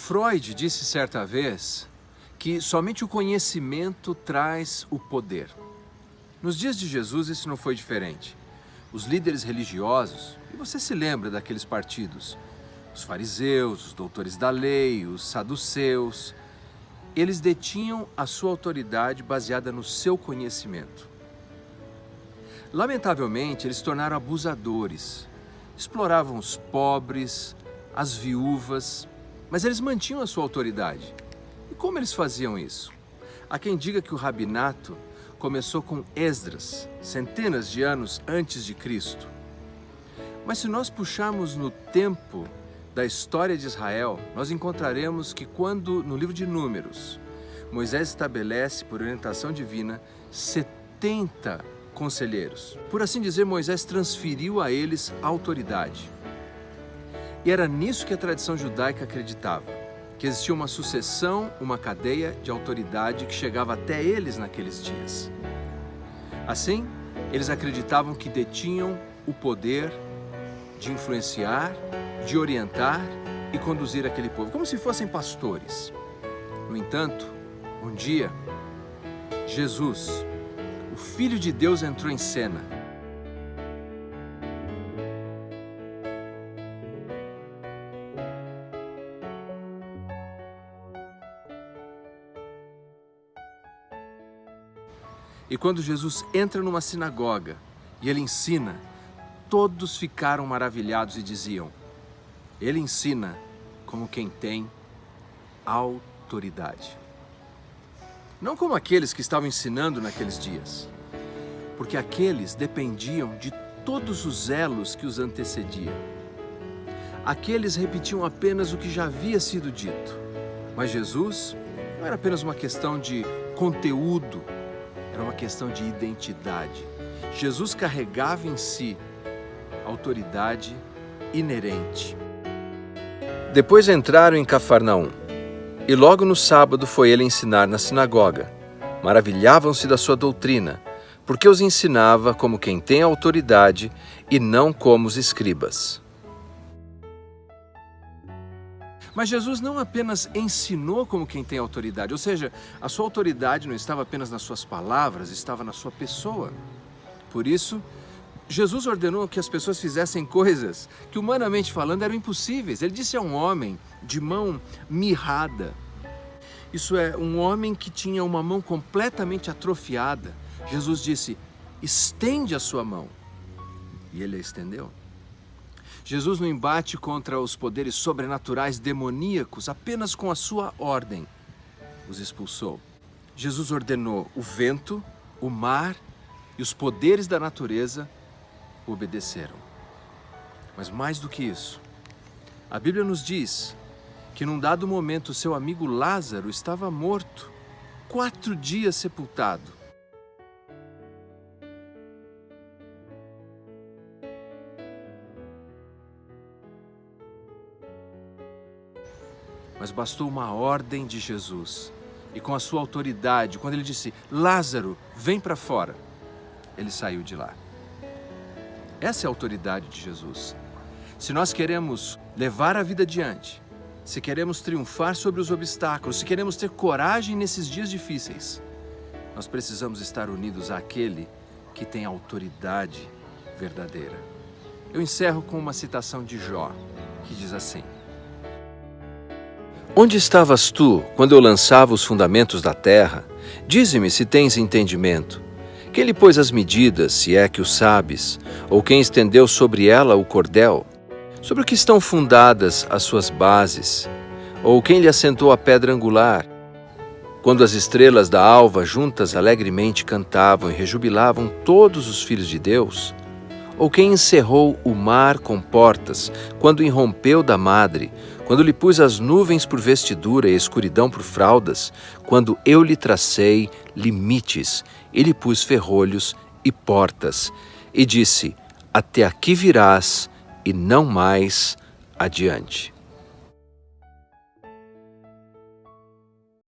Freud disse certa vez que somente o conhecimento traz o poder. Nos dias de Jesus isso não foi diferente. Os líderes religiosos, e você se lembra daqueles partidos, os fariseus, os doutores da lei, os saduceus, eles detinham a sua autoridade baseada no seu conhecimento. Lamentavelmente, eles se tornaram abusadores, exploravam os pobres, as viúvas, mas eles mantinham a sua autoridade. E como eles faziam isso? Há quem diga que o rabinato começou com Esdras, centenas de anos antes de Cristo. Mas se nós puxarmos no tempo da história de Israel, nós encontraremos que quando, no livro de Números, Moisés estabelece, por orientação divina, 70 conselheiros. Por assim dizer, Moisés transferiu a eles a autoridade. E era nisso que a tradição judaica acreditava, que existia uma sucessão, uma cadeia de autoridade que chegava até eles naqueles dias. Assim, eles acreditavam que detinham o poder de influenciar, de orientar e conduzir aquele povo, como se fossem pastores. No entanto, um dia, Jesus, o Filho de Deus, entrou em cena. E quando Jesus entra numa sinagoga e ele ensina, todos ficaram maravilhados e diziam: ele ensina como quem tem autoridade. Não como aqueles que estavam ensinando naqueles dias, porque aqueles dependiam de todos os elos que os antecediam. Aqueles repetiam apenas o que já havia sido dito. Mas Jesus não era apenas uma questão de conteúdo, era uma questão de identidade. Jesus carregava em si a autoridade inerente. Depois entraram em Cafarnaum, e logo no sábado foi ele ensinar na sinagoga. Maravilhavam-se da sua doutrina, porque os ensinava como quem tem autoridade e não como os escribas. Mas Jesus não apenas ensinou como quem tem autoridade, ou seja, a sua autoridade não estava apenas nas suas palavras, estava na sua pessoa. Por isso, Jesus ordenou que as pessoas fizessem coisas que, humanamente falando, eram impossíveis. Ele disse a um homem de mão mirrada, isso é, um homem que tinha uma mão completamente atrofiada. Jesus disse: estende a sua mão. E ele a estendeu. Jesus não embate contra os poderes sobrenaturais demoníacos apenas com a sua ordem. Os expulsou. Jesus ordenou o vento, o mar e os poderes da natureza o obedeceram. Mas mais do que isso, a Bíblia nos diz que num dado momento seu amigo Lázaro estava morto, 4 dias sepultado. Mas bastou uma ordem de Jesus, e com a sua autoridade, quando ele disse: Lázaro, vem para fora, ele saiu de lá. Essa é a autoridade de Jesus. Se nós queremos levar a vida adiante, se queremos triunfar sobre os obstáculos, se queremos ter coragem nesses dias difíceis, nós precisamos estar unidos àquele que tem autoridade verdadeira. Eu encerro com uma citação de Jó, que diz assim: onde estavas tu, quando eu lançava os fundamentos da terra? Dize-me se tens entendimento. Quem lhe pôs as medidas, se é que o sabes? Ou quem estendeu sobre ela o cordel? Sobre o que estão fundadas as suas bases? Ou quem lhe assentou a pedra angular? Quando as estrelas da alva juntas alegremente cantavam e rejubilavam todos os filhos de Deus? Ou quem encerrou o mar com portas, quando irrompeu da madre, quando lhe pus as nuvens por vestidura e a escuridão por fraldas, quando eu lhe tracei limites e lhe pus ferrolhos e portas, e disse: até aqui virás e não mais adiante.